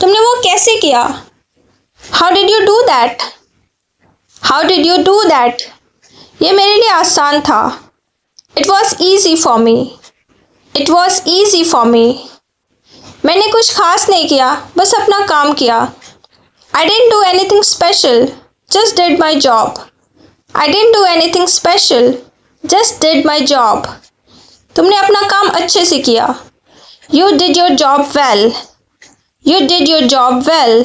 तुमने वो कैसे किया? How did you do that? How did you do that? ये मेरे लिए आसान था। It was easy for me. It was easy for me. मैंने कुछ खास नहीं किया, बस अपना काम किया। I didn't do anything special, just did my job. I didn't do anything special, just did my job. तुमने अपना काम अच्छे से किया। You did your job well. You did your job well.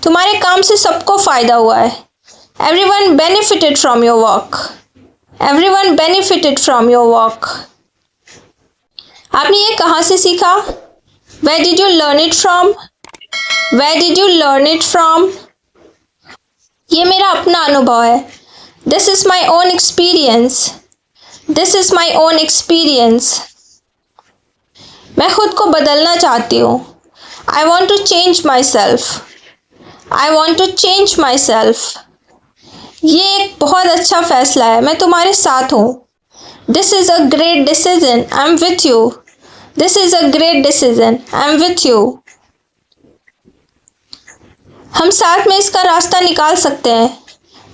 तुम्हारे काम से सबको फ़ायदा हुआ है। Everyone benefited from your work. Everyone benefited from your work. आपने ये कहाँ से सीखा? Where did you learn it from? Where did you learn it from? ये मेरा अपना अनुभव है। This is my own experience. This is my own experience. मैं खुद को बदलना चाहती हूँ। I want to change myself. I want to change myself. ये एक बहुत अच्छा फैसला है, मैं तुम्हारे साथ हूँ। This is a great decision. I'm with you. This is a great decision. I'm with you. हम साथ में इसका रास्ता निकाल सकते हैं।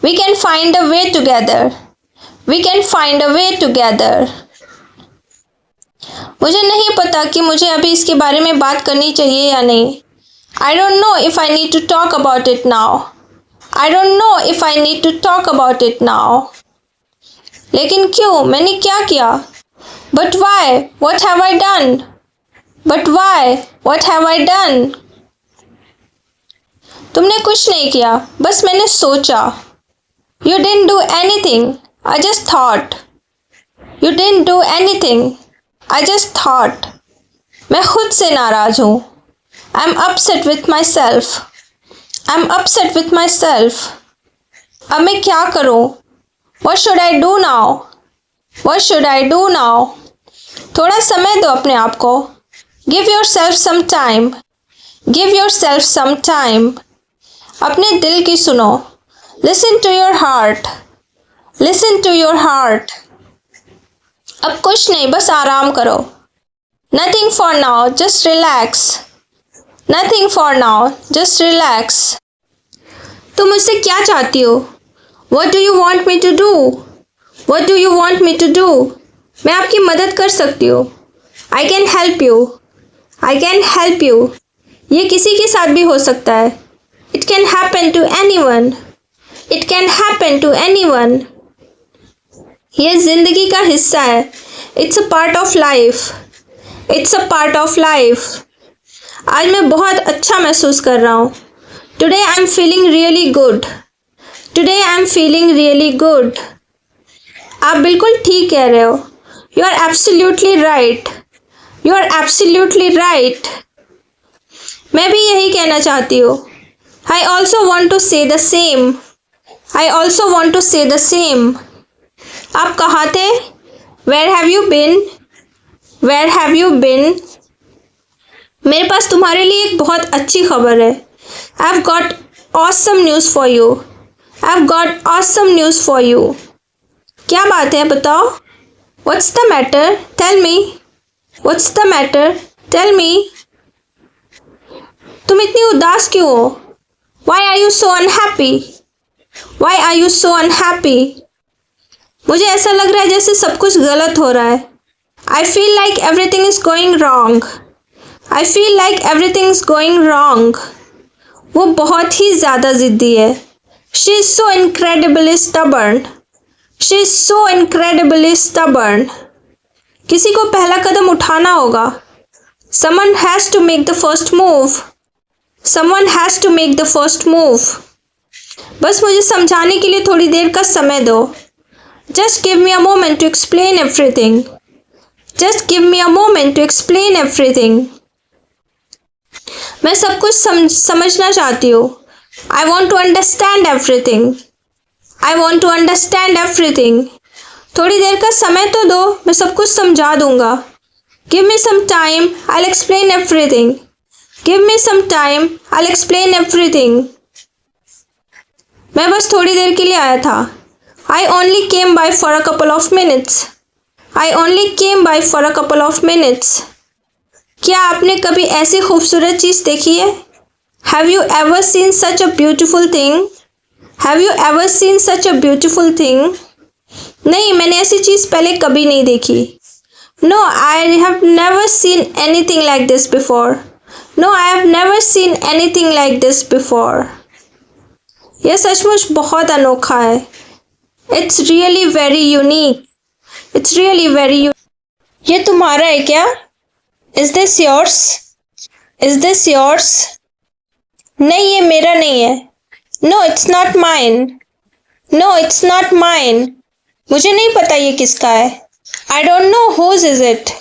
We can find a way together. We can find a way together. मुझे नहीं पता कि मुझे अभी इसके बारे में बात करनी चाहिए या नहीं। I don't know if I need to talk about it now. I don't know if I need to talk about it now. लेकिन क्यों? मैंने क्या किया? But why? What have I done? But why? What have I done? तुमने कुछ नहीं किया, बस मैंने सोचा। You didn't do anything. I just thought. You didn't do anything. I just thought. मैं खुद से नाराज हूँ। I'm upset with myself. I'm upset with myself. अब मैं क्या करूँ? What should I do now? What should I do now? थोड़ा समय दो अपने आप को। Give yourself some time. Give yourself some time. अपने दिल की सुनो। Listen to your heart. Listen to your heart. अब कुछ नहीं, बस आराम करो। Nothing for now, just relax. Nothing for now, just relax. तुम मुझसे क्या चाहती हो? What do you want me to do? What do you want me to do? मैं आपकी मदद कर सकती हूँ। I can help you. I can help you. ये किसी के साथ भी हो सकता है। It can happen to anyone. It can happen to anyone. ये ज़िंदगी का हिस्सा है। It's a part of life. It's a part of life. आज मैं बहुत अच्छा महसूस कर रहा हूँ। Today I'm feeling really good. Today I'm feeling really good. आप बिल्कुल ठीक कह रहे हो। You are absolutely right. You are absolutely right. मैं भी यही कहना चाहती हूँ। I also want to say the same. I also want to say the same. आप कहाँ थे? Where have you been? Where have you been? मेरे पास तुम्हारे लिए एक बहुत अच्छी खबर है। I've got awesome news for you. I've got awesome news for you. क्या बात है बताओ? What's the matter? Tell me. What's the matter? Tell me. तुम इतनी उदास क्यों हो? Why are you so unhappy? Why are you so unhappy? मुझे ऐसा लग रहा है जैसे सब कुछ गलत हो रहा है। I feel like everything is going wrong. I feel like everything is going wrong. वो बहुत ही ज़्यादा ज़िद्दी है। She is so incredibly stubborn. She is so incredibly stubborn. किसी को पहला कदम उठाना होगा। Someone has to make the first move. Someone has to make the first move. बस मुझे समझाने के लिए थोड़ी देर का समय दो। Just give me a moment to explain everything. Just give me a moment to explain everything. मैं सब कुछ समझना चाहती हूँ। I want to understand everything. I want to understand everything. थोड़ी देर का समय तो दो, मैं सब कुछ समझा दूंगा। Give me some time, I'll explain everything. Give me some time, I'll explain everything. मैं बस थोड़ी देर के लिए आया था। I only came by for a couple of minutes. I only came by for a couple of minutes. क्या आपने कभी ऐसी खूबसूरत चीज़ देखी है? Have you ever seen such a beautiful thing? Have you ever seen such a beautiful thing? नहीं, मैंने ऐसी चीज़ पहले कभी नहीं देखी. No, I have never seen anything like this before. No, I have never seen anything like this before. यह सचमुच बहुत अनोखा है. It's really very unique. It's really very unique. ये तुम्हारा है क्या? Is this yours? Is this yours? नहीं, ये मेरा नहीं है. No, it's not mine. No, it's not mine. मुझे नहीं पता ये किसका है. I don't know whose is it.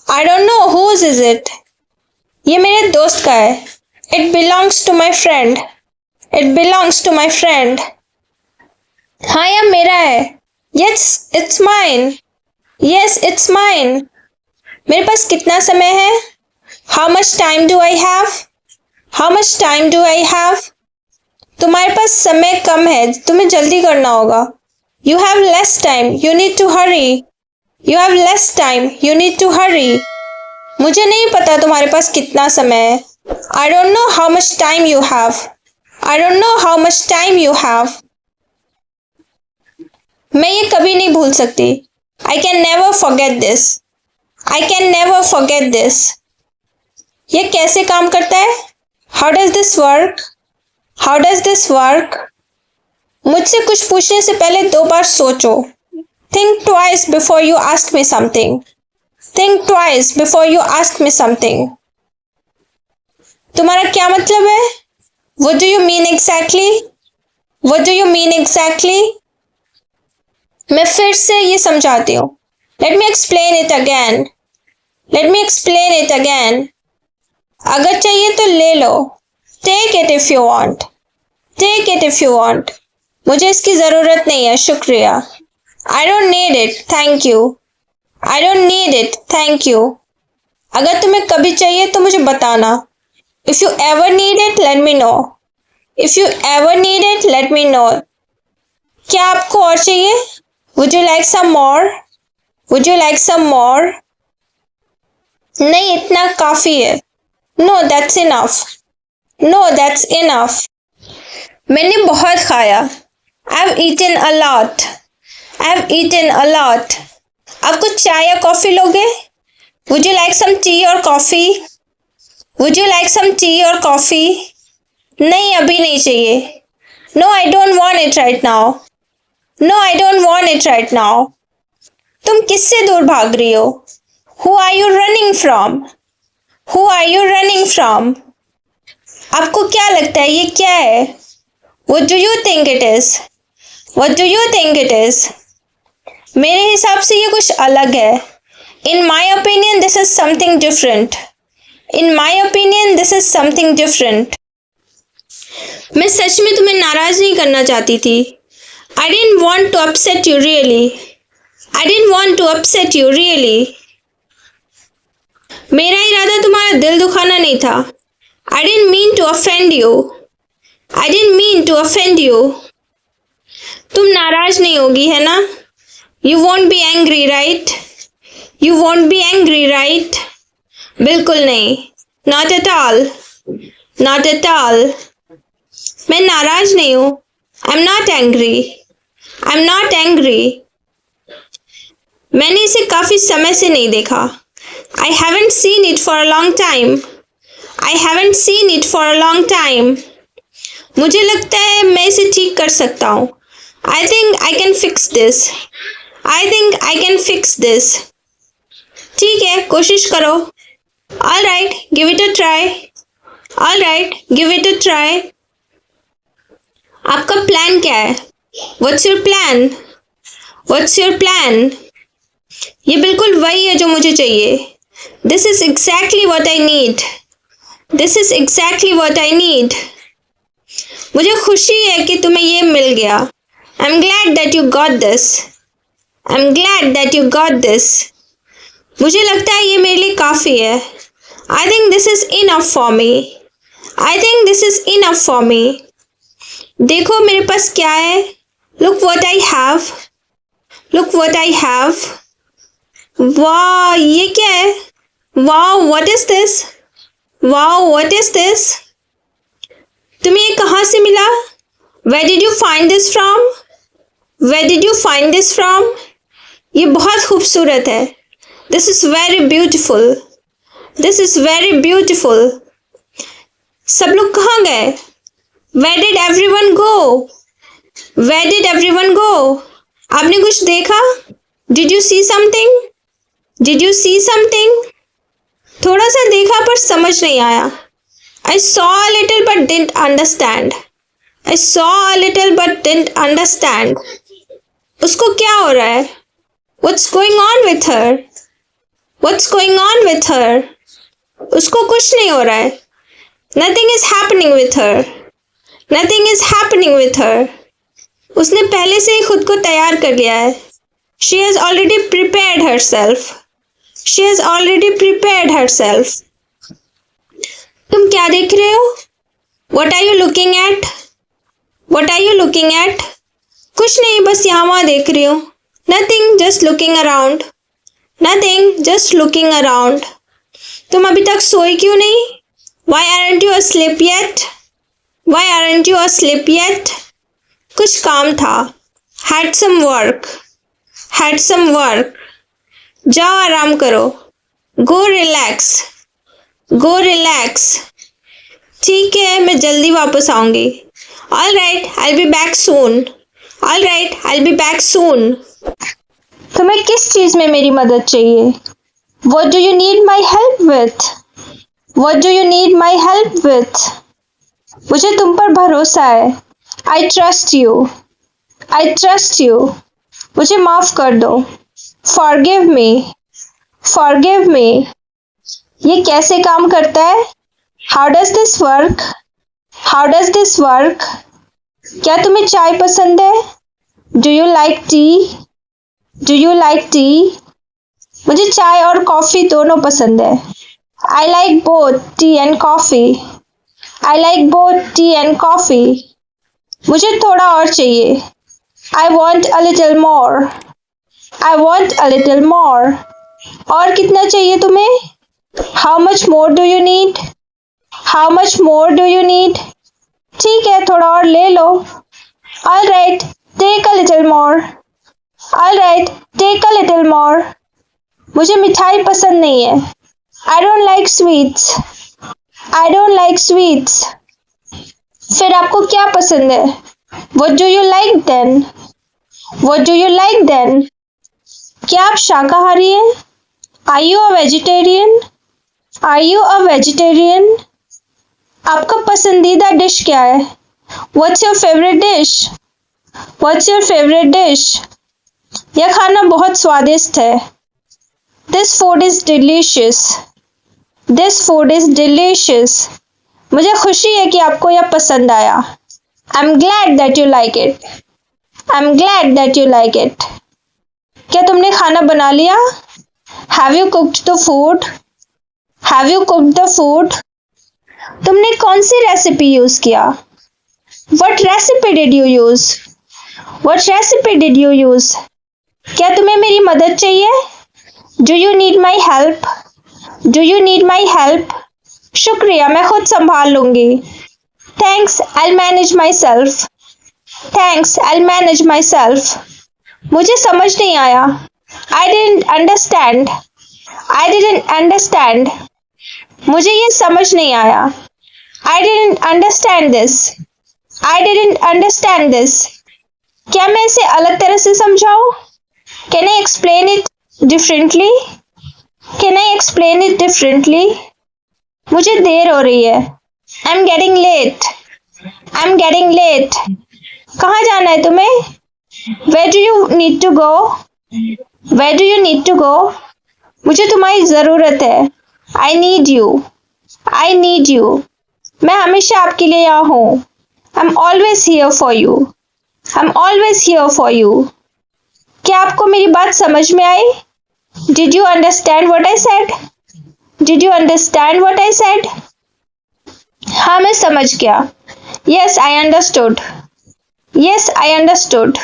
I don't know whose is it. ये मेरे दोस्त का है. It belongs to my friend. It belongs to my friend. हाँ, यह मेरा है. Yes, it's mine. Yes, it's mine. मेरे पास कितना समय है? How much time do I have? How much time do I have? तुम्हारे पास समय कम है, तुम्हें जल्दी करना होगा. You have less time. You need to hurry. You have less time. You need to hurry. मुझे नहीं पता तुम्हारे पास कितना समय है. I don't know how much time you have. I don't know how much time you have. मैं ये कभी नहीं भूल सकती. I can never forget this. I can never forget this. ये कैसे काम करता है? How does this work? How does this work? मुझसे कुछ पूछने से पहले 2 बार सोचो. Think twice before you ask me something. Think twice before you ask me something. तुम्हारा क्या मतलब है? What do you mean exactly? What do you mean exactly? मैं फिर से ये समझाती हूँ. Let me explain it again. Let me explain it again. अगर चाहिए तो ले लो. Take it if you want. Take it if you want. मुझे इसकी ज़रूरत नहीं है, शुक्रिया. I don't need it, thank you. I don't need it, thank you. अगर तुम्हें कभी चाहिए तो मुझे बताना. If you ever need it, let me know. If you ever need it, let me know. क्या आपको और चाहिए? Would you like some more? Would you like some more? नहीं, इतना काफी है. No, that's enough. No, that's enough. मैंने बहुत खाया. I've eaten a lot. I've eaten a lot. आप कुछ चाय या कॉफी लोगे? Would you like some tea or coffee? Would you like some tea or coffee? नहीं, अभी नहीं चाहिए. No, I don't want it right now. No, I don't want it right now. तुम किससे दूर भाग रही हो? Who are you running from? Who are you running from? आपको क्या लगता है ये क्या है? What do you think it is? What do you think it is? मेरे हिसाब से ये कुछ अलग है. In my opinion, this is something different. In my opinion, this is something different. मैं सच में तुम्हें नाराज नहीं करना चाहती थी. I didn't want to upset you really. I didn't want to upset you really. मेरा इरादा तुम्हारा दिल दुखाना नहीं था. I didn't mean to offend you. I didn't mean to offend you. तुम नाराज नहीं होगी है ना? You won't be angry, right? You won't be angry, right? बिल्कुल नहीं. Not at all. Not at all. मैं नाराज नहीं हूँ. I'm not angry. I'm not angry. मैंने इसे काफी समय से नहीं देखा. I haven't seen it for a long time. I haven't seen it for a long time. मुझे लगता है मैं इसे ठीक कर सकता हूँ. I think I can fix this. I think I can fix this. ठीक है, कोशिश करो. All right, give it a try. All right, give it a try. आपका प्लान क्या है? What's your plan? What's your plan? ये बिल्कुल वही है जो मुझे चाहिए. This is exactly what I need. This is exactly what I need. मुझे खुशी है कि तुम्हें ये मिल गया. I'm glad that you got this. I'm glad that you got this. मुझे लगता है ये मेरे लिए काफ़ी है. I think this is enough for me. I think this is enough for me. देखो मेरे पास क्या है. Look what I have. Look what I have. वाह, ये क्या है? Wow, what is this? Wow, what is this? तुम्हें ये कहाँ से मिला? Where did you find this from? Where did you find this from? ये बहुत खूबसूरत है. This is very beautiful. This is very beautiful. सब लोग कहाँ गए? Where did everyone go? Where did everyone go? आपने कुछ देखा? Did you see something? Did you see something? थोड़ा सा देखा पर समझ नहीं आया. I saw a little but didn't understand. I saw a little but didn't understand. उसको क्या हो रहा है? What's going on with her? What's going on with her? उसको कुछ नहीं हो रहा है. Nothing is happening with her. Nothing is happening with her. उसने पहले से ही खुद को तैयार कर लिया है. She has already prepared herself. She has already prepared herself. तुम क्या देख रहे हो? What are you looking at? What are you looking at? कुछ नहीं, बस यहाँ वहाँ देख रही हूँ. Nothing, just looking around. Nothing, just looking around. तुम अभी तक सोई क्यों नहीं? Why aren't you asleep yet? Why aren't you asleep yet? कुछ काम था. Had some work. Had some work. जाओ आराम करो. Go relax. Go relax. ठीक है, मैं जल्दी वापस आऊंगी. All right, I'll be back soon. All right, I'll be back soon. तुम्हें किस चीज में मेरी मदद चाहिए? What do you need my help with? What do you need my help with? मुझे तुम पर भरोसा है. I trust you. I trust you. मुझे माफ कर दो. Forgive me. Forgive me. ये कैसे काम करता है? How does this work? How does this work? क्या तुम्हें चाय पसंद है? Do you like tea? Do you like tea? मुझे चाय और कॉफी दोनों पसंद है. I like both tea and coffee. I like both tea and coffee. मुझे थोड़ा और चाहिए. I want a little more. I want a little more. और कितना चाहिए तुम्हें? How much more do you need? How much more do you need? ठीक है, थोड़ा और ले लो. All right, take a little more. All right, take a little more. मुझे मिठाई पसंद नहीं है. I don't like sweets. I don't like sweets. फिर आपको क्या पसंद है? What do you like then? What do you like then? क्या आप शाकाहारी हैं? Are you a vegetarian? Are you a vegetarian? आपका पसंदीदा डिश क्या है? What's your favorite dish? What's your favorite dish? यह खाना बहुत स्वादिष्ट है. This food is delicious. This food is delicious. मुझे खुशी है कि आपको यह पसंद आया. I'm glad that you like it. I'm glad that you like it. क्या तुमने खाना बना लिया? Have you cooked the food? Have you cooked the food? तुमने कौन सी रेसिपी यूज किया? What recipe did you use? What recipe did you use? क्या तुम्हें मेरी मदद चाहिए? Do you need my help? Do you need my help? शुक्रिया, मैं खुद संभाल लूंगी. Thanks, I'll manage myself. Thanks, I'll manage myself. मुझे समझ नहीं आया. I didn't understand. I didn't understand. मुझे ये समझ नहीं आया. I didn't understand this. I didn't understand this. क्या मैं इसे अलग तरह से समझाऊं? Can I explain it differently? Can I explain it differently? मुझे देर हो रही है. I'm getting late. I'm getting late. कहाँ जाना है तुम्हें? Where do you need to go? Where do you need to go? मुझे तुम्हारी जरूरत है. I need you. I need you. मैं हमेशा आपके लिए यहाँ हूँ. I'm always here for you. I'm always here for you. क्या आपको मेरी बात समझ में आई? Did you understand what I said? Did you understand what I said? हाँ, मैं समझ गया. Yes, I understood. Yes, I understood.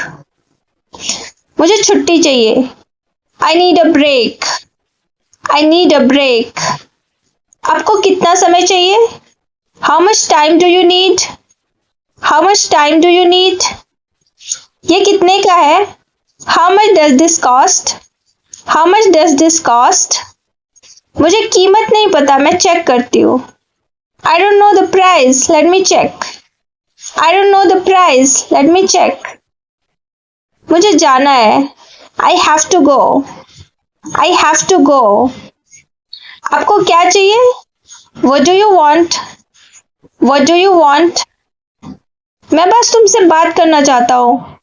मुझे छुट्टी चाहिए. I need a break. I need a break. आपको कितना समय चाहिए? How much time do you need? How much time do you need? ये कितने का है? How much does this cost? How much does this cost? मुझे कीमत नहीं पता, मैं चेक करती हूँ. I don't know the price, let me check. I don't know the price, let me check. मुझे जाना है. I have to go. I have to go. आपको क्या चाहिए? What do you want? What do you want? मैं बस तुमसे बात करना चाहता हूँ.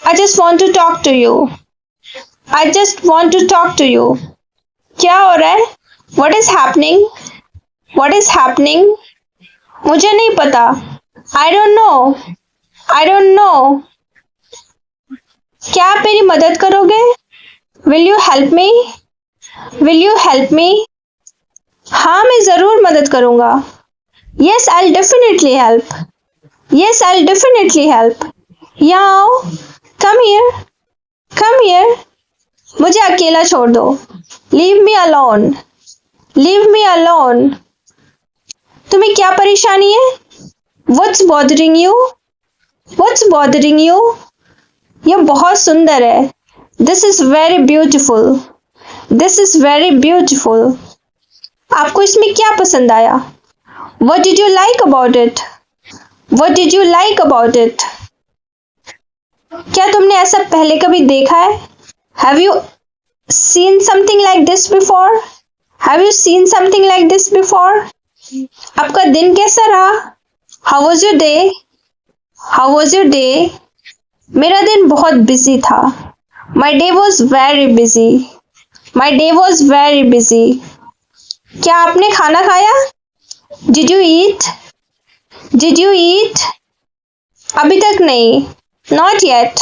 I just want to talk to you. I just want to talk to you. क्या हो रहा है? What is happening? What is happening? मुझे नहीं पता. I don't know. I don't know. क्या आप मेरी मदद करोगे? Will you help me? Will you help me? हाँ, मैं जरूर मदद करूंगा. Yes, I'll definitely help. Yes, I'll definitely help. यहाँ आओ. Come here. Come here. मुझे अकेला छोड़ दो. Leave me alone. Leave me alone. तुम्हें क्या परेशानी है? What's bothering you? What's bothering you? यह बहुत सुंदर है. This is very beautiful. This is very beautiful. आपको इसमें क्या पसंद आया? What did you like about it? What did you like about it? क्या तुमने ऐसा पहले कभी देखा है? Have you seen something like this before? Have you seen something like this before? आपका दिन कैसा रहा? How was your day? How was your day? मेरा दिन बहुत बिजी था. My day was very busy. My day was very busy. क्या आपने खाना खाया? Did you eat? Did you eat? अभी तक नहीं. Not yet.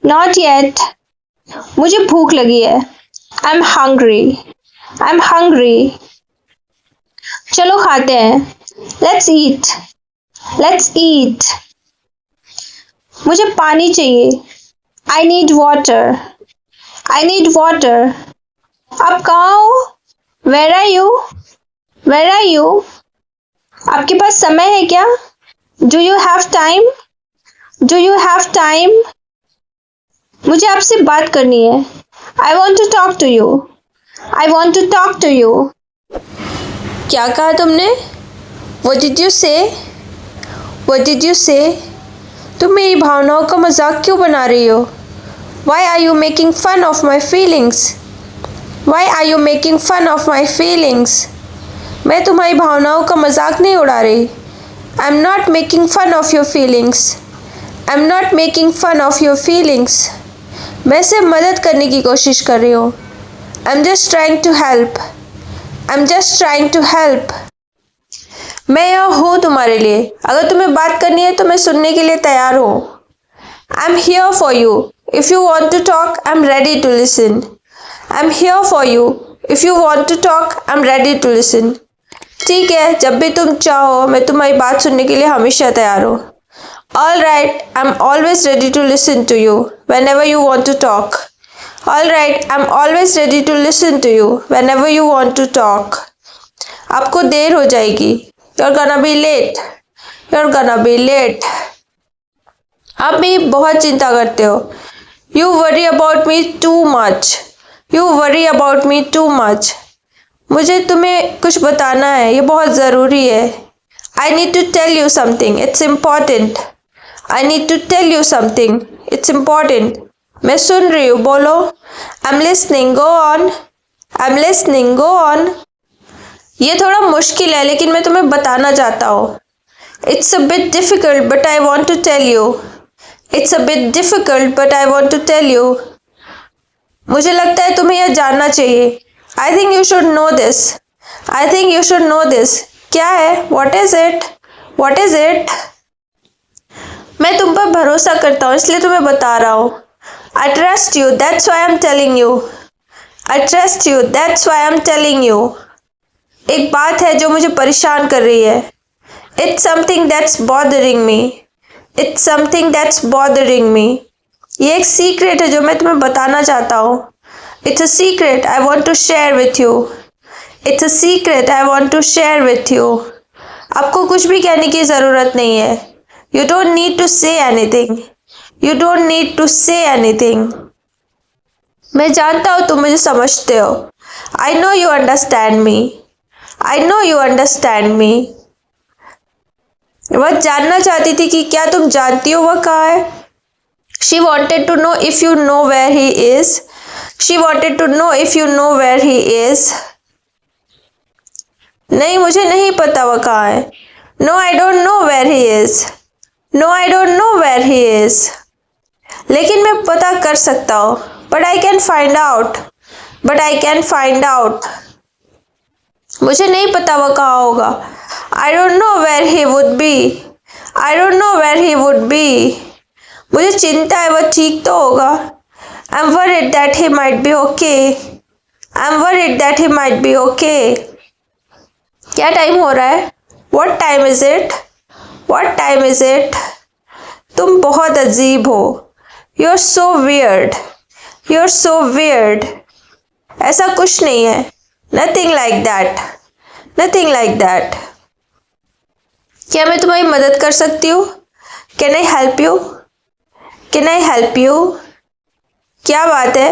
Not yet. मुझे भूख लगी है. I'm hungry. I'm hungry. चलो खाते हैं. Let's eat. Let's eat. मुझे पानी चाहिए. I need water. I need water. आप कहाँ हो? Where are you? Where are you? आपके पास समय है क्या? Do you have time? Do you have time? मुझे आपसे बात करनी है. I want to talk to you. I want to talk to you. क्या कहा तुमने? What did you say? What did you say? तुम मेरी भावनाओं का मजाक क्यों बना रही हो? Why are you making fun of my feelings? Why are you making fun of my feelings? मैं तुम्हारी भावनाओं का मजाक नहीं उड़ा रही. I'm not making fun of your feelings. I'm not making fun of your feelings. मैं सिर्फ मदद करने की कोशिश कर रही हूँ. I'm just trying to help. I'm just trying to help. मैं यहाँ हूँ तुम्हारे लिए. अगर तुम्हें बात करनी है तो मैं सुनने के लिए तैयार हूँ. I'm here for you. If you want to talk, I'm ready to listen. I'm here for you. If you want to talk, I'm ready to listen. ठीक है, जब भी तुम चाहो मैं तुम्हारी बात सुनने के लिए हमेशा तैयार हूँ. All right, I'm always ready to listen to you whenever you want to talk. All right, I'm always ready to listen to you whenever you want to talk. आपको देर हो जाएगी. You're gonna be late. You're gonna be late. आप मेरी बहुत चिंता करते हो. You worry about me too much. You worry about me too much. मुझे तुम्हें कुछ बताना है. ये बहुत ज़रूरी है. I need to tell you something. It's important. I need to tell you something. It's important. मैं सुन रही हूँ. बोलो. I'm listening. Go on. I'm listening. Go on. ये थोड़ा मुश्किल है लेकिन मैं तुम्हें बताना चाहता हूँ. It's a bit difficult but I want to tell you. It's a bit difficult but I want to tell you. मुझे लगता है तुम्हें यह जानना चाहिए. I think you should know this. I think you should know this. क्या है? What is it? What is it? मैं तुम पर भरोसा करता हूँ इसलिए तुम्हें बता रहा हूँ. I trust you. That's why I'm telling you. I trust you. That's why I'm telling you. एक बात है जो मुझे परेशान कर रही है. It's something that's bothering me. It's something that's bothering me. ये एक सीक्रेट है जो मैं तुम्हें बताना चाहता हूँ. It's a secret I want to share with you. It's a secret I want to share with you. आपको कुछ भी कहने की ज़रूरत नहीं है. You don't need to say anything. You don't need to say anything. मैं जानता हूँ तुम मुझे समझते हो. I know you understand me. I know you understand me. वह जानना चाहती थी कि क्या तुम जानती हो वह कहाँ है. She wanted to know if you know where he is. She wanted to know if you know where he is. नहीं मुझे नहीं पता वह कहाँ है. No, I don't know where he is. No, I don't know where he is. लेकिन मैं पता कर सकता हूँ. But I can find out. But I can find out. मुझे नहीं पता वह कहाँ होगा. I don't know where he would be. I don't know where he would be. मुझे चिंता है वह ठीक तो होगा. I'm worried that he might be okay. I'm worried that he might be okay. क्या टाइम हो रहा है? What time is it? What time is it? तुम बहुत अजीब हो. You're so weird. You're so weird. ऐसा कुछ नहीं है. Nothing like that. Nothing like that. क्या मैं तुम्हारी मदद कर सकती हूँ? Can I help you? Can I help you? क्या बात है?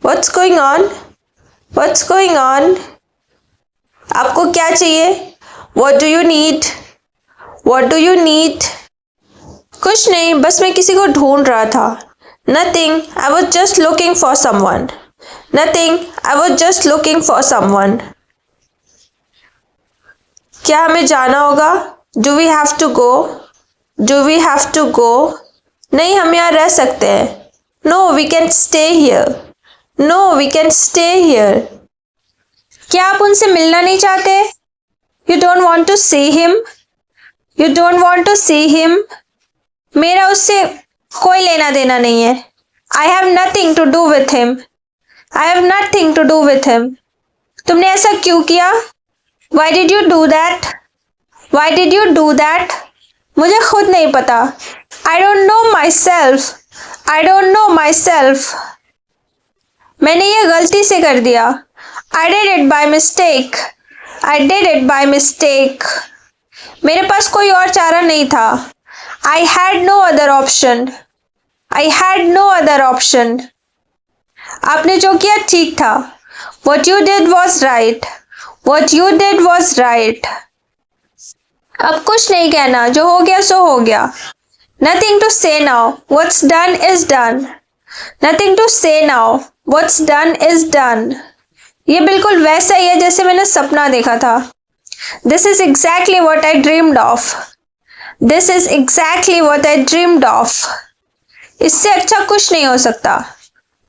What's going on? What's going on? आपको क्या चाहिए? What do you need? What do you need? कुछ नहीं, बस मैं किसी को ढूंढ रहा था. Nothing. I was just looking for someone. Nothing. I was just looking for someone. क्या हमें जाना होगा? Do we have to go? Do we have to go? नहीं, हम यहाँ रह सकते हैं. No, we can stay here. No, we can stay here. क्या आप उनसे मिलना नहीं चाहते? You don't want to see him? You don't want to see him? मेरा उससे कोई लेना देना नहीं है. I have nothing to do with him. I have nothing to do with him. तुमने ऐसा क्यों किया? Why did you do that? Why did you do that? मुझे खुद नहीं पता. I don't know myself. I don't know myself. मैंने ये गलती से कर दिया. I did it by mistake. I did it by mistake. मेरे पास कोई और चारा नहीं था. I had no other option. I had no other option. आपने जो किया ठीक था. What you did was right. What you did was right. अब कुछ नहीं कहना. जो हो गया सो हो गया. Nothing to say now. What's done is done. Nothing to say now. What's done is done. ये बिल्कुल वैसा ही है जैसे मैंने सपना देखा था. This is exactly what I dreamed of. This is exactly what I dreamed of. इससे अच्छा कुछ नहीं हो सकता.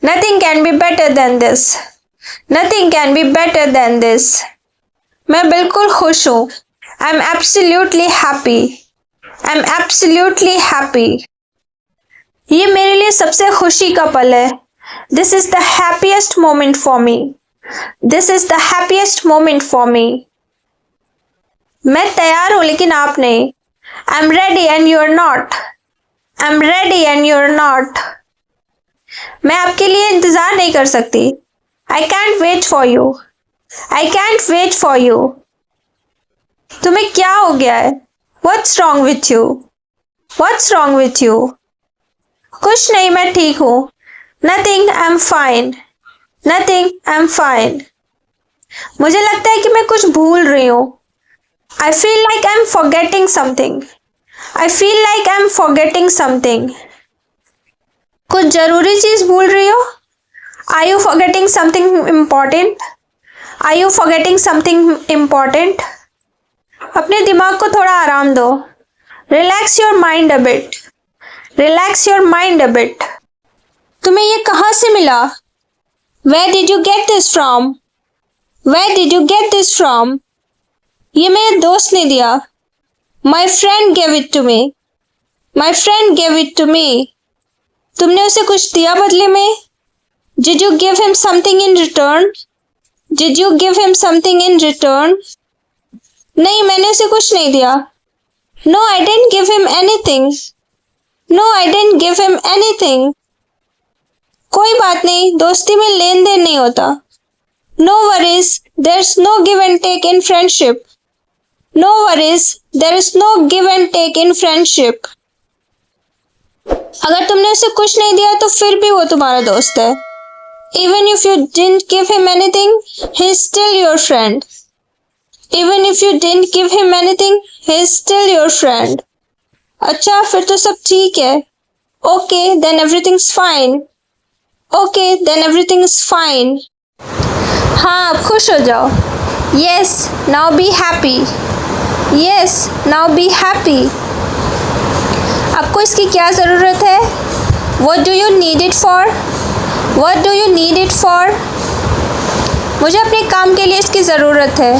Nothing can be better than this. Nothing can be better than this. मैं बिल्कुल खुश हूँ. I'm absolutely happy. I'm absolutely happy. ये मेरे लिए सबसे खुशी का पल है. This is the happiest moment for me. This is the happiest moment for me. मैं तैयार हूँ लेकिन आप नहीं. I'm ready and you're not. I'm ready and you're not. मैं आपके लिए इंतजार नहीं कर सकती. I can't wait for you. I can't wait for you. तुम्हें क्या हो गया है? What's wrong with you? What's wrong with you? कुछ नहीं, मैं ठीक हूँ. Nothing, I'm fine. Nothing, I'm fine. मुझे लगता है कि मैं कुछ भूल रही हूँ. I feel like I'm forgetting something. I feel like I'm forgetting something. कुछ जरूरी चीज भूल रही हो? Are you forgetting something important? Are you forgetting something important? अपने दिमाग को थोड़ा आराम दो. Relax your mind a bit. Relax your mind a bit. तुम्हें ये कहाँ से मिला? Where did you get this from? Where did you get this from? ये मेरे दोस्त ने दिया. My friend gave it to me. My friend gave it to me. तुमने उसे कुछ दिया बदले में? Did you give him something in return? Did you give him something in return? नहीं, मैंने उसे कुछ नहीं दिया. No, I didn't give him anything. No, I didn't give him anything. कोई बात नहीं, दोस्ती में लेन देन नहीं होता. No worries, there's no give and take in friendship. No worries, there is no give and take in friendship. अगर तुमने उसे कुछ नहीं दिया तो फिर भी वो तुम्हारा दोस्त है। Even if you didn't give him anything, he's still your friend. Even if you didn't give him anything, he's still your friend. अच्छा, फिर तो सब ठीक है। Okay, then everything's fine. Okay, then everything's fine. हाँ, अब खुश हो जाओ। Yes, now be happy. Yes, now be happy. आपको इसकी क्या ज़रूरत है? What do you need it for? What do you need it for? मुझे अपने काम के लिए इसकी ज़रूरत है।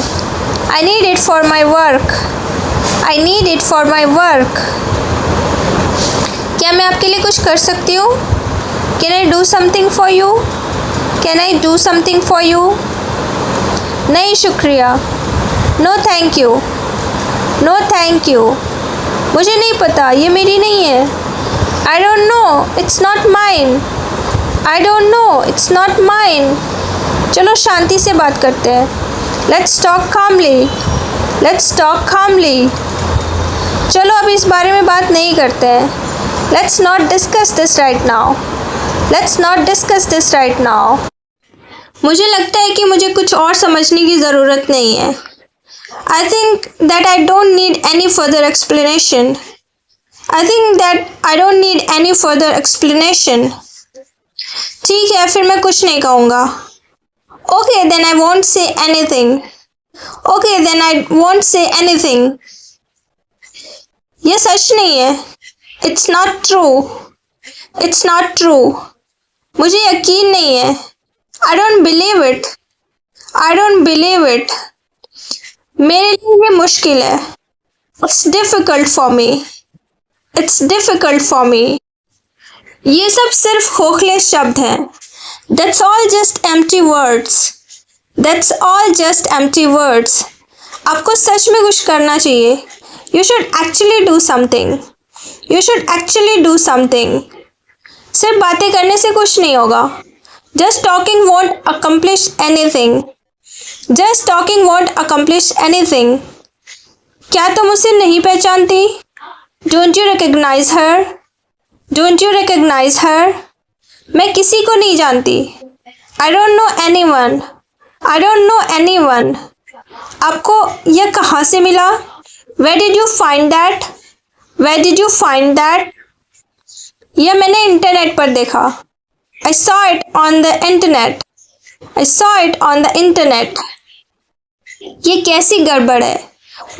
I need it for my work. I need it for my work. क्या मैं आपके लिए कुछ कर सकती हूँ? Can I do something for you? Can I do something for you? नहीं शुक्रिया। No thank you. No thank you. मुझे नहीं पता, ये मेरी नहीं है। I don't know. It's not mine. I don't know. It's not mine. चलो शांति से बात करते हैं। Let's talk calmly. Let's talk calmly. चलो अब इस बारे में बात नहीं करते हैं। Let's not discuss this right now. Let's not discuss this right now. मुझे लगता है कि मुझे कुछ और समझने की ज़रूरत नहीं है। I think that I don't need any further explanation. I think that I don't need any further explanation. ठीक है, फिर मैं कुछ नहीं कहूँगा। Okay, then I won't say anything. Okay, then I won't say anything. ये सच नहीं है। It's not true. It's not true. मुझे यकीन नहीं है। I don't believe it. I don't believe it. मेरे लिए ये मुश्किल है। It's difficult for me. It's difficult for me. ये सब सिर्फ खोखले शब्द हैं। That's all just empty words. That's all just empty words. आपको सच में कुछ करना चाहिए। You should actually do something. You should actually do something. सिर्फ बातें करने से कुछ नहीं होगा। Just talking won't accomplish anything. Just talking won't accomplish anything. क्या तुम उसे नहीं पहचानती? Don't you recognize her? Don't you recognize her? मैं किसी को नहीं जानती। I don't know anyone. I don't know anyone. आपको यह कहाँ से मिला? Where did you find that? Where did you find that? यह मैंने इंटरनेट पर देखा। I saw it on the internet. I saw it on the internet. ये कैसी गड़बड़ है?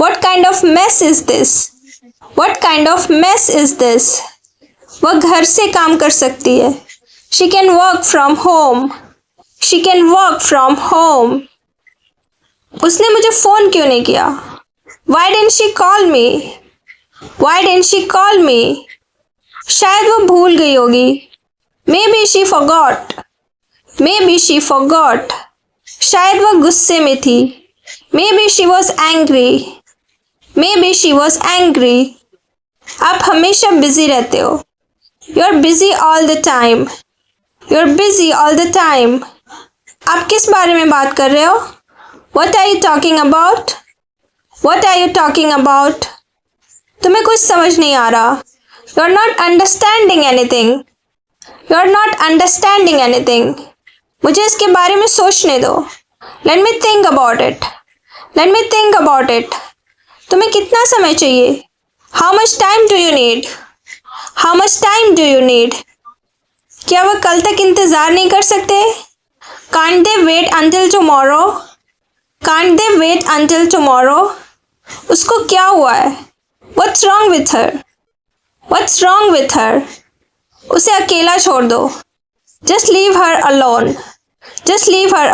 What kind of mess is this? What kind of mess is this? वह घर से काम कर सकती है। She can work from home. She can work from home. उसने मुझे फ़ोन क्यों नहीं किया? Why didn't she call me? Why didn't she call me? शायद वो भूल गई होगी। Maybe she forgot. Maybe she forgot. शायद वो गुस्से में थी। Maybe she was angry. Maybe she was angry. आप हमेशा बिजी रहते हो। You're busy all the time. You're busy all the time. आप किस बारे में बात कर रहे हो? What are you talking about? What are you talking about? तुम्हें कुछ समझ नहीं आ रहा। You're not understanding anything. You're not understanding anything. मुझे इसके बारे में सोचने दो। Let me think about it. Let me think about it. तुम्हें कितना समय चाहिए? How much time do you need? How much time do you need? क्या वह कल तक इंतज़ार नहीं कर सकते? Can't they wait until tomorrow? Can't they wait until tomorrow? उसको क्या हुआ है? What's wrong with her? What's wrong with her? उसे अकेला छोड़ दो। Just leave her alone. Just leave her